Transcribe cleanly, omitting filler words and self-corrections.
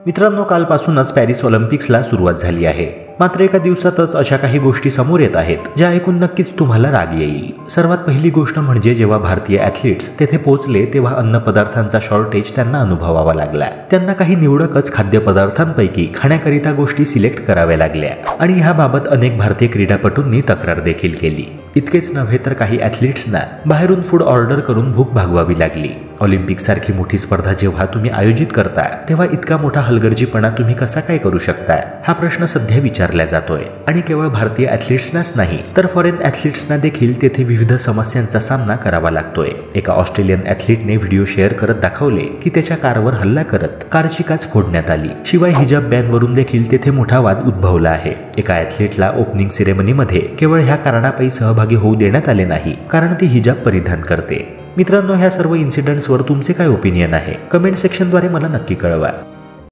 मित्रांनो, कालपासूनच पॅरिस ऑलिम्पिक्सला सुरुवात झाली आहे. मात्र एका दिवसातच अशा काही गोष्टी समोर येत आहेत ज्या ऐकून नक्कीच तुम्हाला राग येईल. सर्वात पहिली गोष्ट म्हणजे जेव्हा भारतीय ॲथलीट्स तेथे पोहोचले तेव्हा अन्नपदार्थांचा शॉर्टेज त्यांना अनुभवावा लागला. त्यांना काही निवडकच खाद्यपदार्थांपैकी खाण्याकरिता गोष्टी सिलेक्ट कराव्या लागल्या आणि ह्याबाबत अनेक भारतीय क्रीडापटूंनी तक्रार देखील केली. इतकेच नव्हे तर काही ॲथलीट्सना बाहेरून फूड ऑर्डर करून भूक भागवावी लागली. ऑलिम्पिक सारखी मोठी स्पर्धा जेव्हा तुम्ही आयोजित करता तेव्हा इतका मोठा हलगर्जीपणा तुम्ही कसा काय करू शकता, हा प्रश्न सध्या विचारला जातोय. आणि केवळ भारतीय ॲथलीट्सनाच नाही तर फॉरेन ॲथलीट्सना देखील तेथे विविध समस्यांचा सामना करावा लागतोय. एका ऑस्ट्रेलियन ॲथलीटने व्हिडिओ शेअर करत दाखवले की त्याच्या कारवर हल्ला करत कारची काच फोडण्यात आली. शिवाय हिजाब बॅनवरून देखील तेथे मोठा वाद उद्भवला आहे. एका ॲथलीटला ओपनिंग सेरेमनीमध्ये केवळ ह्या कारणापायी सहभागी होऊ देण्यात आले नाही कारण ती हिजाब परिधान करते. मित्रांनो, ह्या सर्व इन्सिडेंट्सवर तुमचे काय ओपिनियन आहे कमेंट सेक्शनद्वारे मला नक्की कळवा.